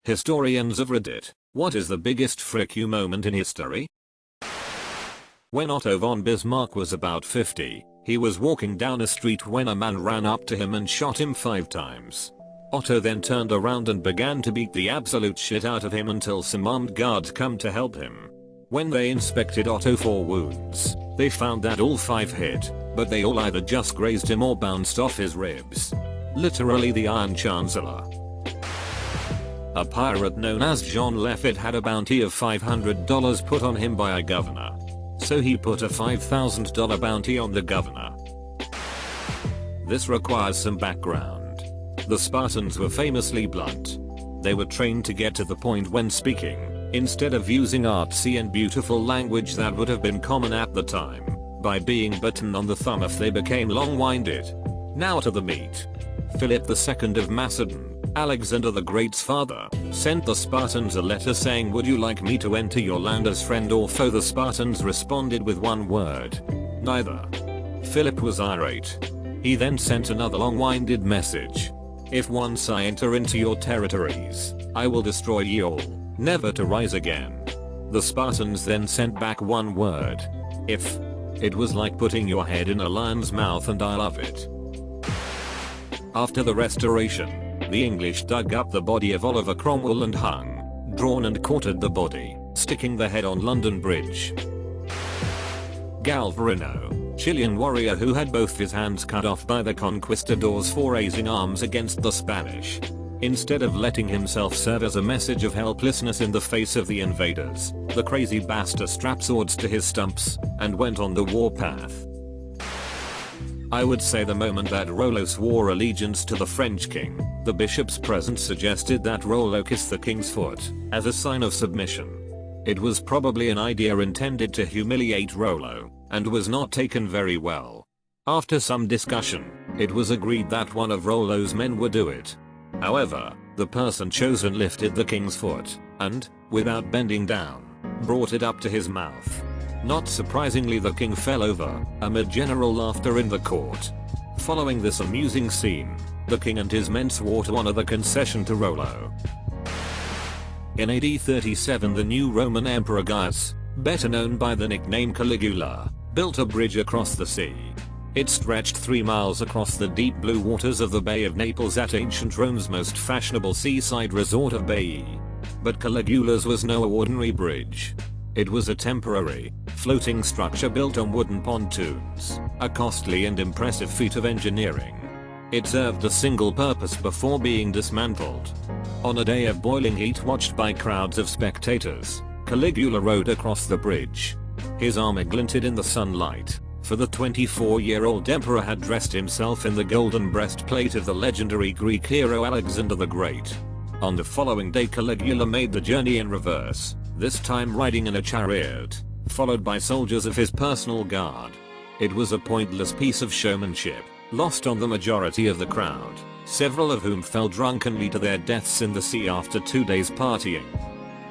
Historians of Reddit, what is the biggest frick you moment in history? When Otto von Bismarck was about 50, he was walking down a street when a man ran up to him and shot him 5 times. Otto then turned around and began to beat the absolute shit out of him until some armed guards come to help him. When they inspected Otto for wounds, they found that all 5 hit, but they all either just grazed him or bounced off his ribs. Literally the Iron Chancellor. A pirate known as John Leffitt had a bounty of $500 put on him by a governor. So he put a $5,000 bounty on the governor. This requires some background. The Spartans were famously blunt. They were trained to get to the point when speaking, instead of using artsy and beautiful language that would have been common at the time, by being bitten on the thumb if they became long-winded. Now to the meat. Philip II of Macedon, Alexander the Great's father, sent the Spartans a letter saying, "Would you like me to enter your land as friend or foe?" The Spartans responded with one word: neither. Philip was irate. He then sent another long-winded message: "If once I enter into your territories, I will destroy ye all, never to rise again." The Spartans then sent back one word: "If." It was like putting your head in a lion's mouth, and I love it. After the Restoration, the English dug up the body of Oliver Cromwell and hung, drawn and quartered the body, sticking the head on London Bridge. Galvarino, Chilean warrior who had both his hands cut off by the conquistadors for raising arms against the Spanish. Instead of letting himself serve as a message of helplessness in the face of the invaders, the crazy bastard strapped swords to his stumps and went on the warpath. I would say the moment that Rollo swore allegiance to the French king, the bishop's presence suggested that Rollo kiss the king's foot, as a sign of submission. It was probably an idea intended to humiliate Rollo, and was not taken very well. After some discussion, it was agreed that one of Rollo's men would do it. However, the person chosen lifted the king's foot, and, without bending down, brought it up to his mouth. Not surprisingly, the king fell over, amid general laughter in the court. Following this amusing scene, the king and his men swore to honor the concession to Rollo. In AD 37, the new Roman Emperor Gaius, better known by the nickname Caligula, built a bridge across the sea. It stretched 3 miles across the deep blue waters of the Bay of Naples at ancient Rome's most fashionable seaside resort of Baiae. But Caligula's was no ordinary bridge. It was a temporary, floating structure built on wooden pontoons, a costly and impressive feat of engineering. It served a single purpose before being dismantled. On a day of boiling heat watched by crowds of spectators, Caligula rode across the bridge. His armor glinted in the sunlight, for the 24-year-old emperor had dressed himself in the golden breastplate of the legendary Greek hero Alexander the Great. On the following day, Caligula made the journey in reverse, this time riding in a chariot, followed by soldiers of his personal guard. It was a pointless piece of showmanship, lost on the majority of the crowd, several of whom fell drunkenly to their deaths in the sea after 2 days partying.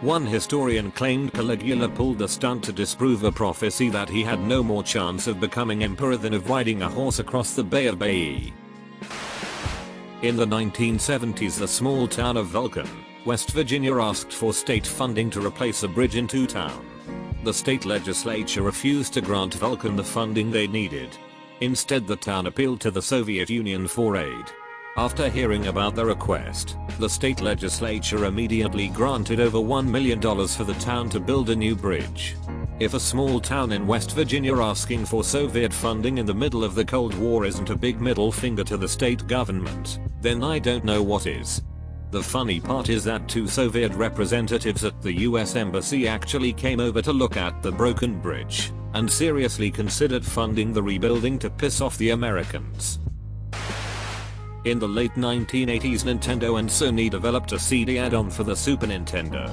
One historian claimed Caligula pulled the stunt to disprove a prophecy that he had no more chance of becoming emperor than of riding a horse across the Bay of Baiae. In the 1970s, the small town of Vulcan, West Virginia asked for state funding to replace a bridge in Town. The state legislature refused to grant Vulcan the funding they needed. Instead, the town appealed to the Soviet Union for aid. After hearing about the request, the state legislature immediately granted over $1 million for the town to build a new bridge. If a small town in West Virginia asking for Soviet funding in the middle of the Cold War isn't a big middle finger to the state government, then I don't know what is. The funny part is that 2 Soviet representatives at the US Embassy actually came over to look at the broken bridge, and seriously considered funding the rebuilding to piss off the Americans. In the late 1980s, Nintendo and Sony developed a CD add-on for the Super Nintendo.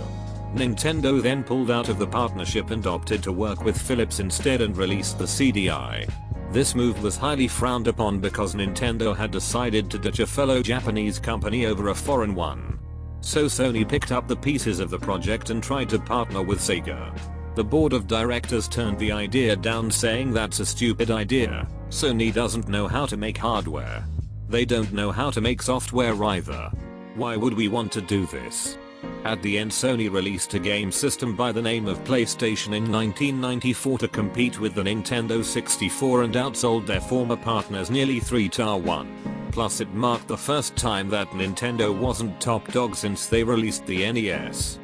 Nintendo then pulled out of the partnership and opted to work with Philips instead and released the CDI. This move was highly frowned upon because Nintendo had decided to ditch a fellow Japanese company over a foreign one. So Sony picked up the pieces of the project and tried to partner with Sega. The board of directors turned the idea down, saying that's a stupid idea. Sony doesn't know how to make hardware. They don't know how to make software either. Why would we want to do this? At the end, Sony released a game system by the name of PlayStation in 1994 to compete with the Nintendo 64 and outsold their former partners nearly 3-1. Plus it marked the first time that Nintendo wasn't top dog since they released the NES.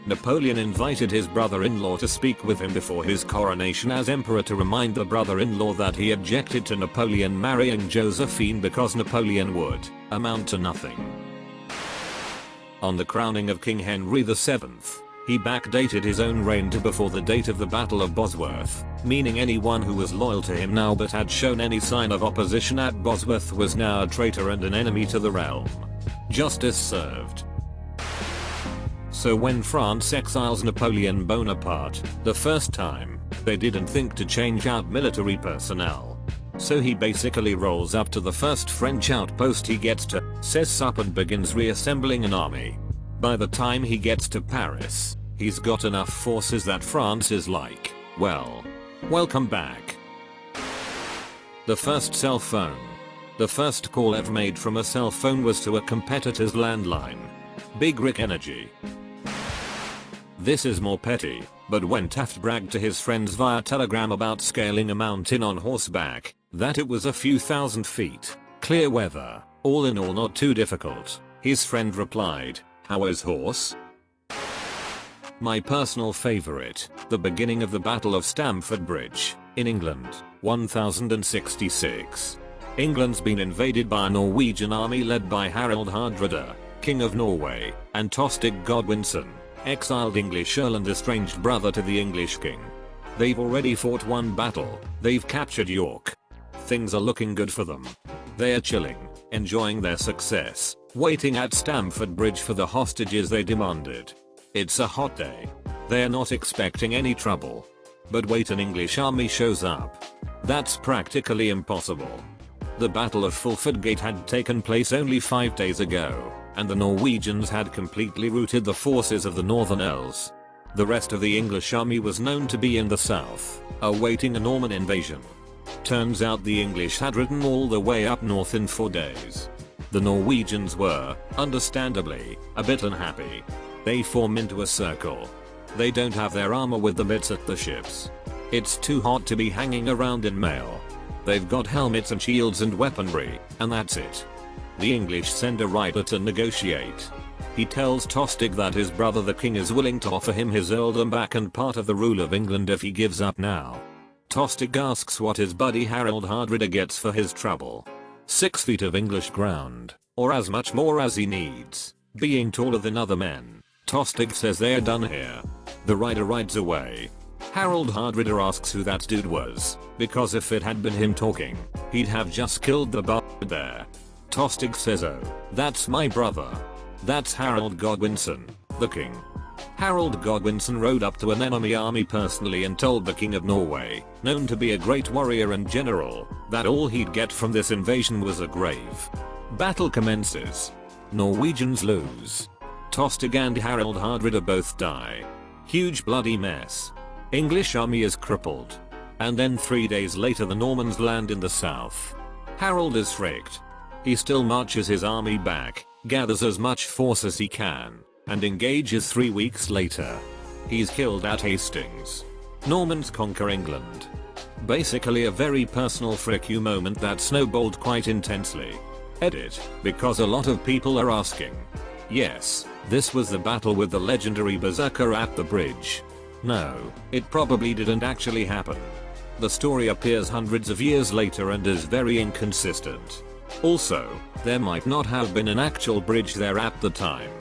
Napoleon invited his brother-in-law to speak with him before his coronation as emperor to remind the brother-in-law that he objected to Napoleon marrying Josephine because Napoleon would amount to nothing. On the crowning of King Henry VII, he backdated his own reign to before the date of the Battle of Bosworth, meaning anyone who was loyal to him now but had shown any sign of opposition at Bosworth was now a traitor and an enemy to the realm. Justice served. So when France exiles Napoleon Bonaparte, the first time, they didn't think to change out military personnel. So he basically rolls up to the first French outpost he gets to, sets up and begins reassembling an army. By the time he gets to Paris, he's got enough forces that France is like, well, welcome back. The first cell phone. The first call ever made from a cell phone was to a competitor's landline. Big Rick energy. This is more petty, but when Taft bragged to his friends via telegram about scaling a mountain on horseback, that it was a few thousand feet, clear weather, all in all not too difficult, his friend replied, "How is horse?" My personal favorite, the beginning of the Battle of Stamford Bridge, in England, 1066. England's been invaded by a Norwegian army led by Harald Hardrada, King of Norway, and Tostig Godwinson, exiled English earl and estranged brother to the English king. They've already fought one battle, they've captured York. Things are looking good for them. They are chilling, enjoying their success, waiting at Stamford Bridge for the hostages they demanded. It's a hot day. They're not expecting any trouble. But wait, an English army shows up. That's practically impossible. The Battle of Fulford Gate had taken place only 5 days ago, and the Norwegians had completely routed the forces of the Northern Earls. The rest of the English army was known to be in the south, awaiting a Norman invasion. Turns out the English had ridden all the way up north in 4 days. The Norwegians were, understandably, a bit unhappy. They form into a circle. They don't have their armor with the mitts at the ships. It's too hot to be hanging around in mail. They've got helmets and shields and weaponry, and that's it. The English send a rider to negotiate. He tells Tostig that his brother the king is willing to offer him his earldom back and part of the rule of England if he gives up now. Tostig asks what his buddy Harald Hardrada gets for his trouble. 6 feet of English ground, or as much more as he needs. Being taller than other men, Tostig says they are done here. The rider rides away. Harald Hardrada asks who that dude was, because if it had been him talking, he'd have just killed the bastard there. Tostig says, "Oh, that's my brother. That's Harald Godwinson, the king." Harald Godwinson rode up to an enemy army personally and told the King of Norway, known to be a great warrior and general, that all he'd get from this invasion was a grave. Battle commences. Norwegians lose. Tostig and Harald Hardrada both die. Huge bloody mess. English army is crippled. And then 3 days later the Normans land in the south. Harald is fricked. He still marches his army back, gathers as much force as he can, and engages 3 weeks later. He's killed at Hastings. Normans conquer England. Basically a very personal frick you moment that snowballed quite intensely. Edit, because a lot of people are asking. Yes, this was the battle with the legendary berserker at the bridge. No, it probably didn't actually happen. The story appears hundreds of years later and is very inconsistent. Also, there might not have been an actual bridge there at the time.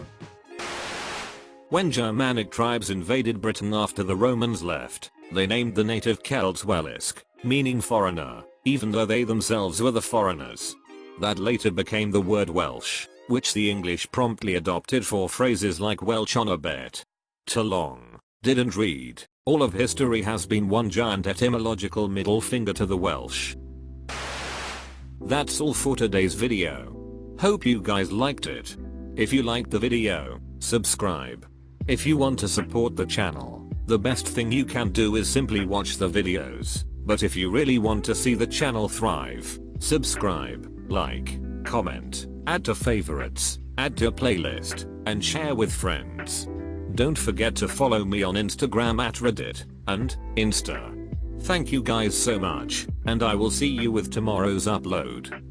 When Germanic tribes invaded Britain after the Romans left, they named the native Celts Wellisk, meaning foreigner, even though they themselves were the foreigners. That later became the word Welsh, which the English promptly adopted for phrases like Welsh on a bet. Too long. Didn't read. All of history has been one giant etymological middle finger to the Welsh. That's all for today's video. Hope you guys liked it. If you liked the video, subscribe. If you want to support the channel, the best thing you can do is simply watch the videos. But if you really want to see the channel thrive, subscribe, like, comment, add to favorites, add to playlist, and share with friends. Don't forget to follow me on Instagram at Reddit and Insta. Thank you guys so much, and I will see you with tomorrow's upload.